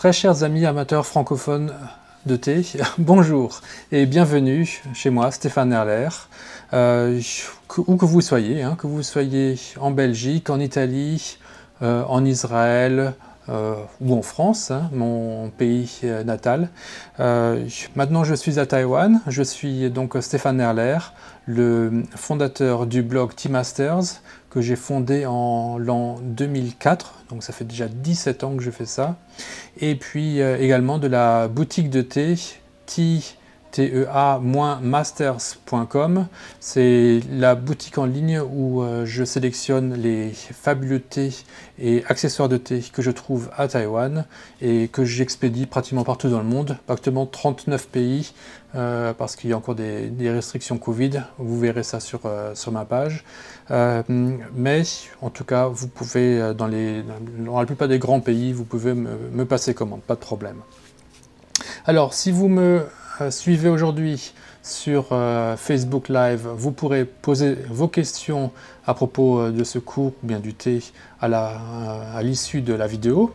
Très chers amis amateurs francophones de thé, bonjour et bienvenue chez moi, Stéphane Erler. Où que vous soyez, que vous soyez en Belgique, en Italie, en Israël ou en France, mon pays natal. Maintenant je suis à Taïwan, je suis donc Stéphane Erler, le fondateur du blog Tea Masters, que j'ai fondé en l'an 2004, donc ça fait déjà 17 ans que je fais ça, et puis également de la boutique de thé, tea-masters.com. C'est la boutique en ligne où je sélectionne les fabuleux thés et accessoires de thé que je trouve à Taïwan et que j'expédie pratiquement partout dans le monde, pratiquement 39 pays, parce qu'il y a encore des restrictions Covid, vous verrez ça sur ma page. Mais en tout cas, vous pouvez, dans la plupart des grands pays, vous pouvez me passer commande, pas de problème. Alors, si vous me suivez aujourd'hui sur Facebook Live, vous pourrez poser vos questions à propos de ce cours ou bien du thé à l'issue de la vidéo.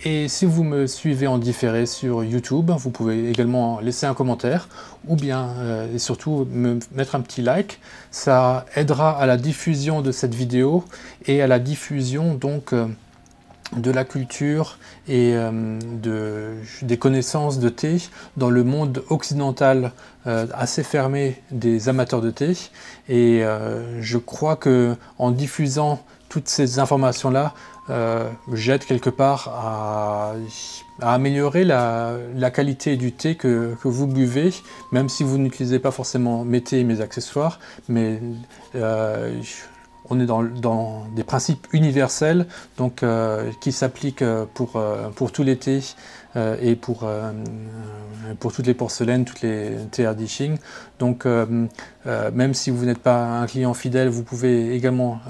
Et si vous me suivez en différé sur YouTube, vous pouvez également laisser un commentaire ou bien et surtout me mettre un petit like. Ça aidera à la diffusion de cette vidéo et à la diffusion donc de la culture et des connaissances de thé dans le monde occidental assez fermé des amateurs de thé. Et je crois que en diffusant toutes ces informations-là, j'aide quelque part à améliorer la qualité du thé que vous buvez, même si vous n'utilisez pas forcément mes thés et mes accessoires, mais on est dans des principes universels, donc qui s'appliquent pour tous les thés et pour toutes les porcelaines, toutes les thé air dishing. Donc même si vous n'êtes pas un client fidèle, vous pouvez également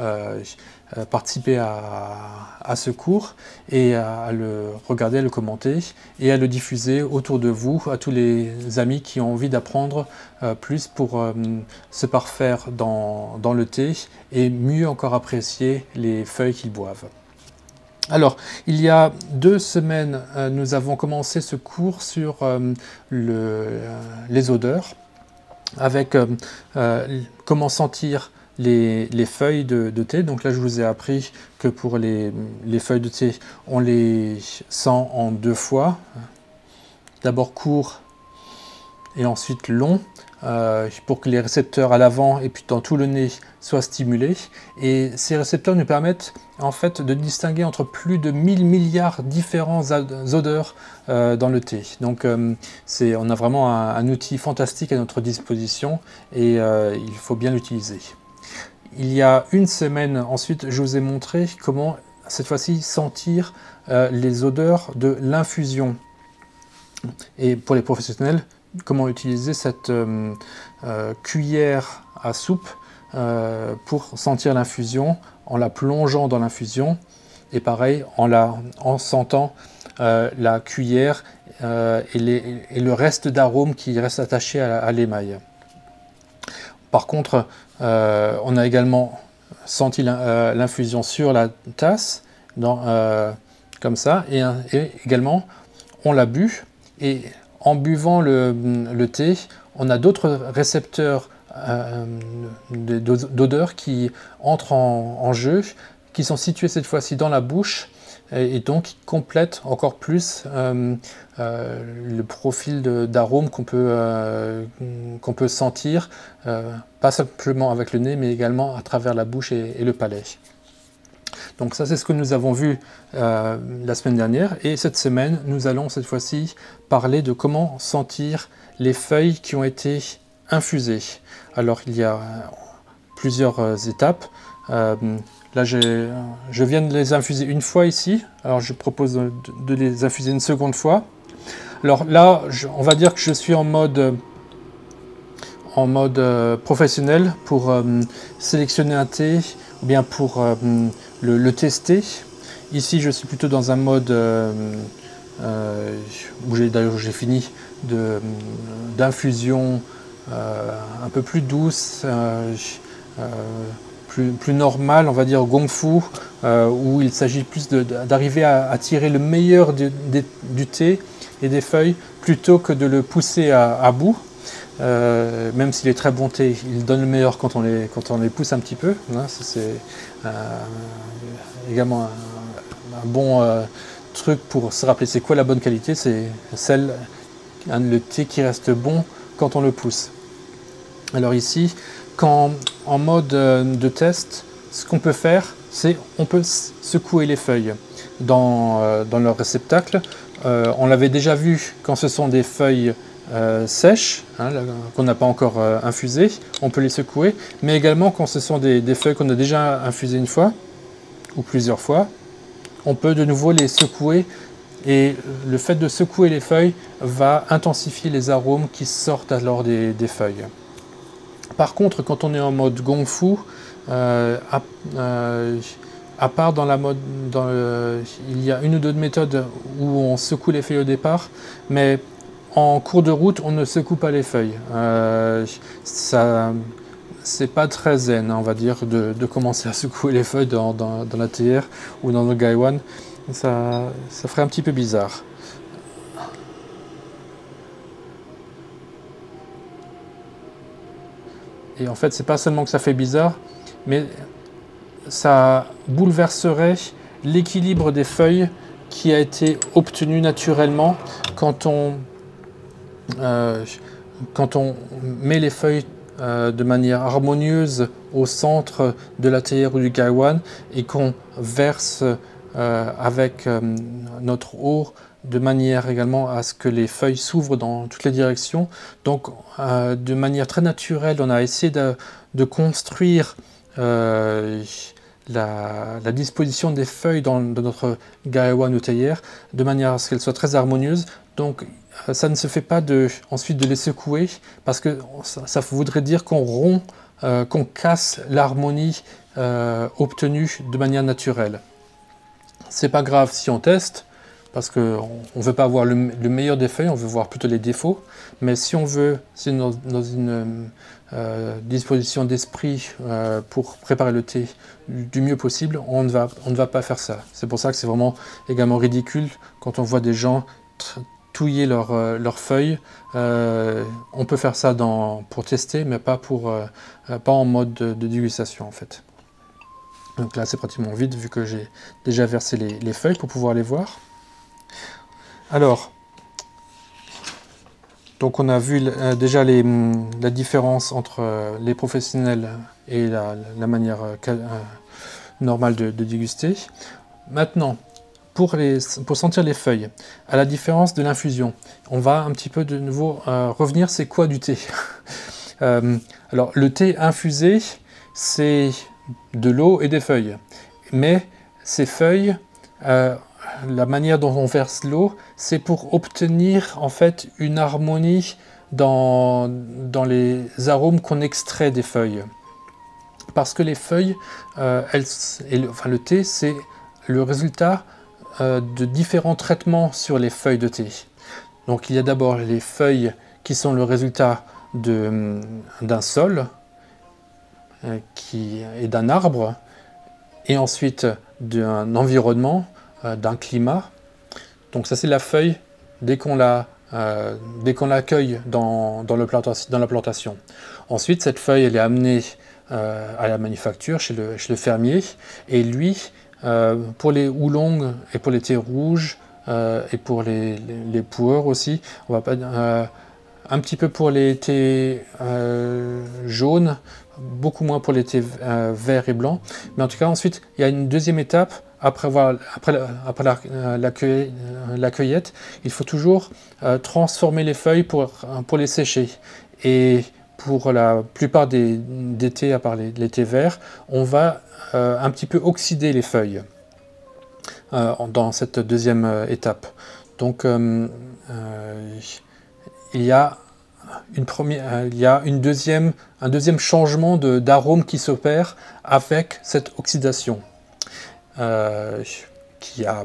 participer à ce cours et à le regarder, à le commenter et à le diffuser autour de vous, à tous les amis qui ont envie d'apprendre plus pour se parfaire dans le thé et mieux encore apprécier les feuilles qu'ils boivent. Alors, il y a 2 semaines, nous avons commencé ce cours sur les odeurs, avec comment sentir les feuilles de thé. Donc là, je vous ai appris que pour les feuilles de thé, on les sent en 2 fois. D'abord court et ensuite long, pour que les récepteurs à l'avant et puis dans tout le nez soient stimulés. Et ces récepteurs nous permettent en fait de distinguer entre plus de 1000 milliards différentes odeurs dans le thé. Donc on a vraiment un outil fantastique à notre disposition et il faut bien l'utiliser. Il y a 1 semaine ensuite, je vous ai montré comment cette fois-ci sentir les odeurs de l'infusion. Et pour les professionnels, comment utiliser cette cuillère à soupe pour sentir l'infusion en la plongeant dans l'infusion et pareil en sentant la cuillère et le reste d'arômes qui reste attaché à l'émail. Par contre, on a également senti l'infusion sur la tasse, comme ça, et également on l'a bu, et en buvant le thé, on a d'autres récepteurs d'odeur qui entrent en jeu, qui sont situés cette fois-ci dans la bouche, et donc qui complètent encore plus le profil d'arôme qu'on peut sentir, pas simplement avec le nez, mais également à travers la bouche et le palais. Donc ça, c'est ce que nous avons vu la semaine dernière, et cette semaine, nous allons cette fois-ci parler de comment sentir les feuilles qui ont été infusées. Alors, il y a plusieurs étapes. Là, je viens de les infuser 1 fois ici, alors je propose de les infuser une seconde fois. Alors là, on va dire que je suis en mode professionnel pour sélectionner un thé ou bien pour le tester. Ici, je suis plutôt dans un mode où j'ai fini d'infusion un peu plus douce, plus normal, on va dire gongfu, où il s'agit plus d'arriver à tirer le meilleur du thé et des feuilles plutôt que de le pousser à bout. Même s'il est très bon thé, il donne le meilleur quand on les pousse un petit peu. Hein, c'est également un bon truc pour se rappeler c'est quoi la bonne qualité, c'est le thé qui reste bon quand on le pousse. Alors ici, en mode de test, ce qu'on peut faire, c'est on peut secouer les feuilles dans leur réceptacle. On l'avait déjà vu quand ce sont des feuilles sèches, hein, qu'on n'a pas encore infusées, on peut les secouer, mais également quand ce sont des feuilles qu'on a déjà infusées une fois ou plusieurs fois, on peut de nouveau les secouer, et le fait de secouer les feuilles va intensifier les arômes qui sortent alors des feuilles. Par contre, quand on est en mode gongfu, à part dans la mode, il y a une ou deux méthodes où on secoue les feuilles au départ, mais en cours de route, on ne secoue pas les feuilles. C'est pas très zen, on va dire, de commencer à secouer les feuilles dans la théière ou dans le gaiwan. Ça ferait un petit peu bizarre. Et en fait, c'est pas seulement que ça fait bizarre, mais ça bouleverserait l'équilibre des feuilles qui a été obtenu naturellement quand on met les feuilles de manière harmonieuse au centre de la théière ou du gaiwan et qu'on verse avec notre eau de manière également à ce que les feuilles s'ouvrent dans toutes les directions. Donc de manière très naturelle, on a essayé de construire la disposition des feuilles dans notre gaiwan ou théière de manière à ce qu'elles soient très harmonieuses. Donc ça ne se fait pas ensuite de les secouer, parce que ça voudrait dire qu'on rompt, qu'on casse l'harmonie obtenue de manière naturelle. C'est pas grave si on teste, parce qu'on ne veut pas avoir le meilleur des feuilles, on veut voir plutôt les défauts. Mais si on veut, c'est dans une disposition d'esprit pour préparer le thé du mieux possible, on ne va pas faire ça. C'est pour ça que c'est vraiment également ridicule quand on voit des gens touiller leurs feuilles. On peut faire ça pour tester, mais pas en mode de dégustation en fait. Donc là c'est pratiquement vide vu que j'ai déjà versé les feuilles pour pouvoir les voir. Alors, donc on a vu déjà la différence entre les professionnels et la manière normale de déguster. Maintenant, pour sentir les feuilles, à la différence de l'infusion, on va un petit peu de nouveau revenir, c'est quoi du thé? Alors le thé infusé, c'est de l'eau et des feuilles. Mais ces feuilles, la manière dont on verse l'eau, c'est pour obtenir en fait une harmonie dans les arômes qu'on extrait des feuilles. Parce que les feuilles, le thé, c'est le résultat de différents traitements sur les feuilles de thé. Donc il y a d'abord les feuilles qui sont le résultat d'un sol et d'un arbre, et ensuite d'un environnement, d'un climat. Donc ça c'est la feuille dès qu'on l'accueille dans la plantation. Ensuite cette feuille elle est amenée à la manufacture chez le fermier, et lui pour les oolongs et pour les thés rouges et pour les pu'er aussi, on va pas un petit peu pour les thés jaunes, beaucoup moins pour les thés verts et blancs. Mais en tout cas, ensuite, il y a une deuxième étape. Après la cueillette, il faut toujours transformer les feuilles pour les sécher. Et pour la plupart des thés, à part les thés verts, on va un petit peu oxyder les feuilles dans cette deuxième étape. Donc, il y a un deuxième changement d'arôme qui s'opère avec cette oxydation, qui a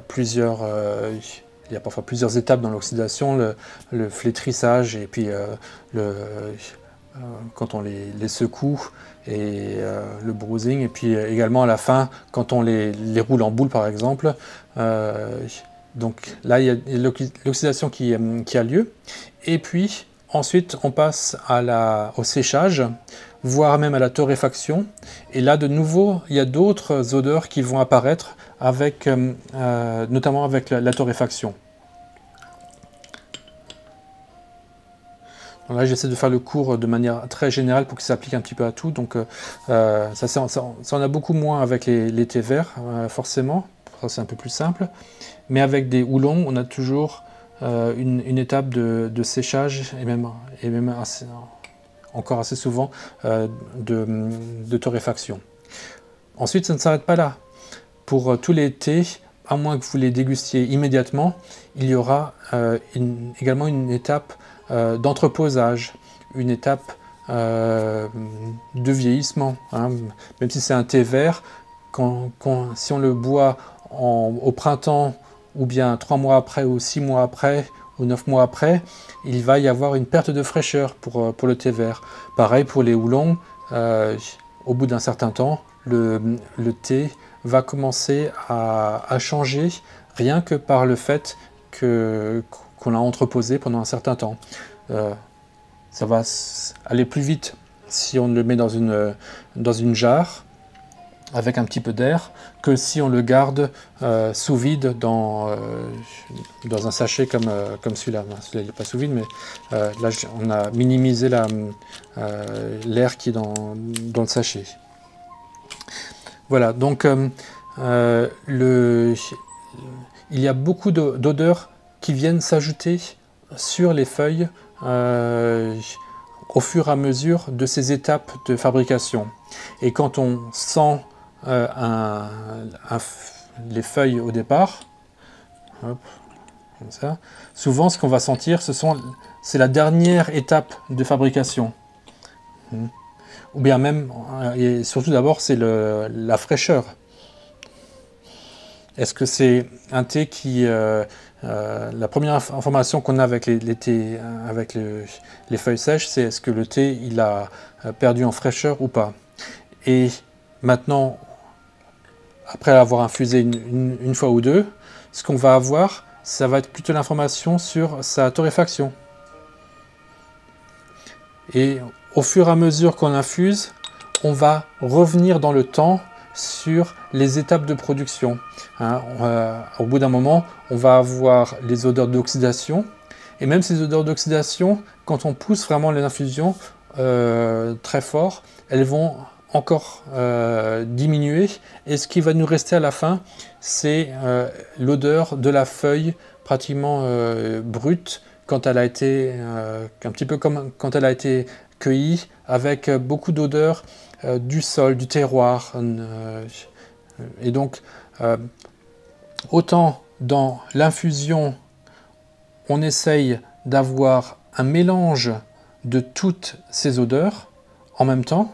il y a parfois plusieurs étapes dans l'oxydation, le flétrissage et puis quand on les secoue, et le bruising, et puis également à la fin quand on les roule en boule par exemple. Donc là il y a l'oxydation qui a lieu, et puis ensuite on passe au séchage, voire même à la torréfaction, et là de nouveau il y a d'autres odeurs qui vont apparaître avec, notamment avec la torréfaction. Là, j'essaie de faire le cours de manière très générale pour qu'il s'applique un petit peu à tout. Donc, ça en a beaucoup moins avec les thés verts, forcément. Ça, c'est un peu plus simple. Mais avec des houlons, on a toujours une étape de séchage et même encore assez souvent de torréfaction. Ensuite, ça ne s'arrête pas là. Pour tous les thés, à moins que vous les dégustiez immédiatement, il y aura également une étape d'entreposage, une étape de vieillissement. Hein. Même si c'est un thé vert, si on le boit au printemps, ou bien 3 mois après, ou 6 mois après, ou 9 mois après, il va y avoir une perte de fraîcheur pour le thé vert. Pareil pour les houblons, au bout d'un certain temps, le thé va commencer à changer, rien que par le fait qu'on l'a entreposé pendant un certain temps. Ça va aller plus vite si on le met dans une jarre avec un petit peu d'air que si on le garde sous vide dans un sachet comme celui-là. Celui-là n'est pas sous vide, mais là on a minimisé l'air qui est dans le sachet. Voilà, donc il y a beaucoup d'odeurs qui viennent s'ajouter sur les feuilles au fur et à mesure de ces étapes de fabrication. Et quand on sent les feuilles au départ, hop, comme ça, souvent ce qu'on va sentir, c'est la dernière étape de fabrication. Ou bien même, et surtout d'abord, c'est la fraîcheur. Est-ce que c'est un thé qui... la première information qu'on a avec les thés, avec les feuilles sèches, c'est est-ce que le thé il a perdu en fraîcheur ou pas. Et maintenant, après avoir infusé une fois ou deux, ce qu'on va avoir, ça va être plutôt l'information sur sa torréfaction. Et au fur et à mesure qu'on infuse, on va revenir dans le temps sur les étapes de production. Hein, au bout d'un moment, on va avoir les odeurs d'oxydation. Et même ces odeurs d'oxydation, quand on pousse vraiment les infusions très fort, elles vont encore diminuer. Et ce qui va nous rester à la fin, c'est l'odeur de la feuille pratiquement brute, quand elle a été, un petit peu comme quand elle a été cueillie, avec beaucoup d'odeurs du sol, du terroir. Et donc, autant dans l'infusion, on essaye d'avoir un mélange de toutes ces odeurs en même temps,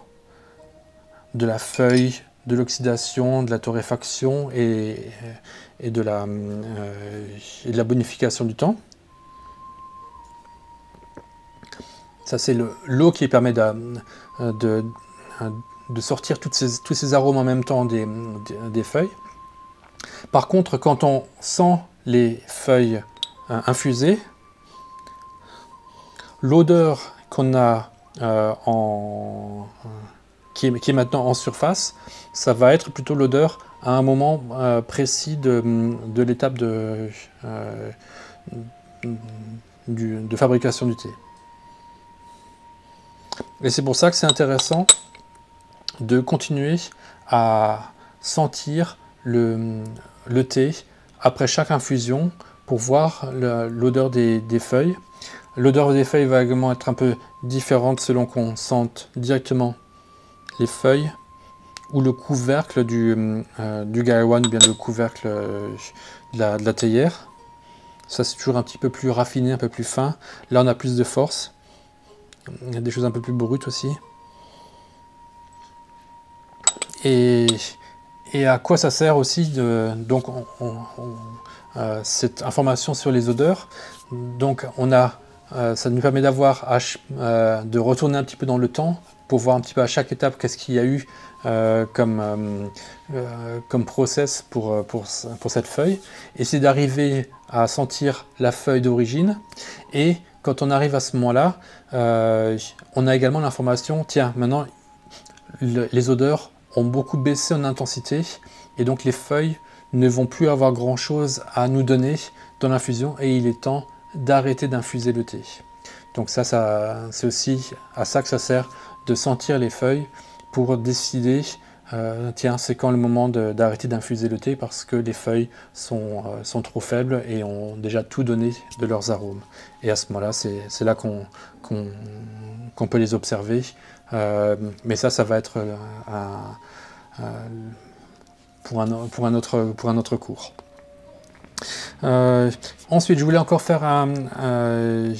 de la feuille, de l'oxydation, de la torréfaction et de la bonification du temps. Ça, c'est l'eau qui permet de sortir tous ces arômes en même temps des feuilles. Par contre, quand on sent les feuilles infusées, l'odeur qu'on a qui est maintenant en surface, ça va être plutôt l'odeur à un moment précis de l'étape de fabrication du thé. Et c'est pour ça que c'est intéressant de continuer à sentir le thé après chaque infusion pour voir l'odeur des feuilles. L'odeur des feuilles va également être un peu différente selon qu'on sente directement les feuilles ou le couvercle du Gaiwan ou bien le couvercle de la théière. Ça, c'est toujours un petit peu plus raffiné, un peu plus fin. Là, on a plus de force. Il y a des choses un peu plus brutes aussi. Et à quoi ça sert aussi cette information sur les odeurs. Donc on a ça nous permet de retourner un petit peu dans le temps pour voir un petit peu à chaque étape qu'est-ce qu'il y a eu comme process pour cette feuille. Et c'est d'arriver à sentir la feuille d'origine. Et quand on arrive à ce moment-là, on a également l'information, tiens, maintenant les odeurs ont beaucoup baissé en intensité et donc les feuilles ne vont plus avoir grand-chose à nous donner dans l'infusion et il est temps d'arrêter d'infuser le thé. Donc ça c'est aussi à ça que ça sert de sentir les feuilles pour décider, tiens, c'est quand le moment d'arrêter d'infuser le thé parce que les feuilles sont trop faibles et ont déjà tout donné de leurs arômes. Et à ce moment-là, c'est là qu'on peut les observer. Mais ça va être pour un autre cours. Ensuite, je voulais encore faire une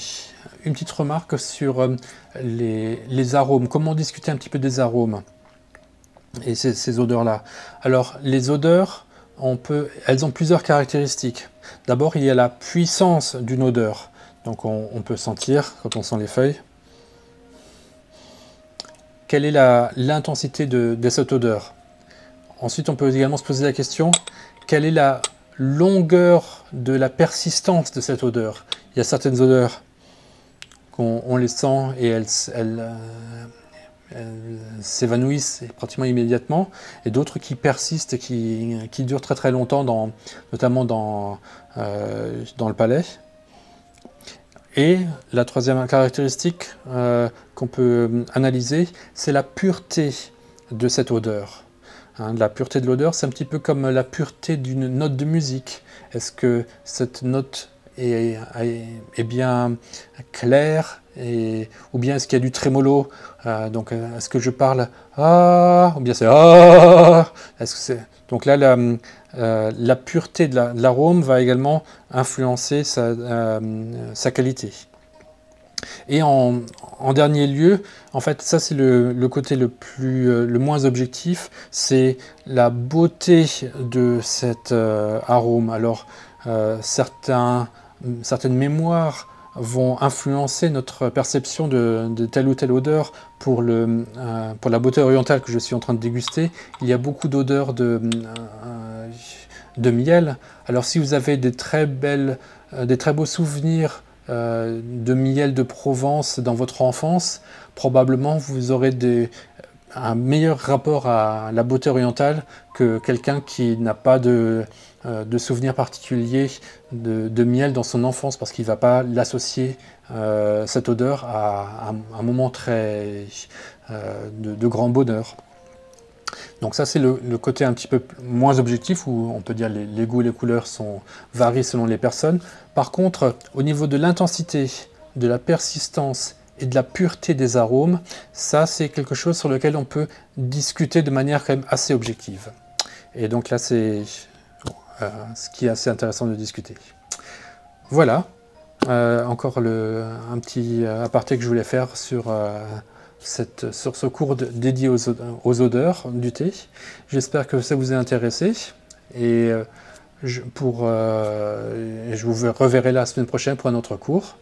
petite remarque sur les arômes. Comment discuter un petit peu des arômes et ces odeurs-là. Alors, les odeurs, elles ont plusieurs caractéristiques. D'abord, il y a la puissance d'une odeur. Donc, on peut sentir, quand on sent les feuilles, quelle est l'intensité de cette odeur. Ensuite, on peut également se poser la question, quelle est la longueur de la persistance de cette odeur. Il y a certaines odeurs qu'on les sent et elles s'évanouissent pratiquement immédiatement, et d'autres qui persistent et qui durent très très longtemps, notamment dans le palais. Et la troisième caractéristique qu'on peut analyser, c'est la pureté de cette odeur. La pureté de l'odeur, c'est un petit peu comme la pureté d'une note de musique. Est-ce que cette note est bien claire ou bien est-ce qu'il y a du trémolo? Donc est-ce que je parle ah ou bien c'est ah? Donc là la pureté de l'arôme va également influencer sa qualité. Et en dernier lieu, en fait, ça c'est le côté le moins objectif, c'est la beauté de cet arôme. Alors, certaines mémoires vont influencer notre perception de telle ou telle odeur. Pour la beauté orientale que je suis en train de déguster, il y a beaucoup d'odeurs de miel. Alors si vous avez des très beaux souvenirs de miel de Provence dans votre enfance, probablement vous aurez un meilleur rapport à la beauté orientale que quelqu'un qui n'a pas de souvenirs particuliers de miel dans son enfance, parce qu'il ne va pas l'associer, cette odeur, à un moment très de grand bonheur. Donc ça c'est le côté un petit peu moins objectif, où on peut dire les goûts et les couleurs varient selon les personnes. Par contre, au niveau de l'intensité, de la persistance et de la pureté des arômes, ça c'est quelque chose sur lequel on peut discuter de manière quand même assez objective. Et donc là c'est ce qui est assez intéressant de discuter. Voilà, encore un petit aparté que je voulais faire sur ce cours dédié aux odeurs du thé. J'espère que ça vous a intéressé et je vous reverrai la semaine prochaine pour un autre cours.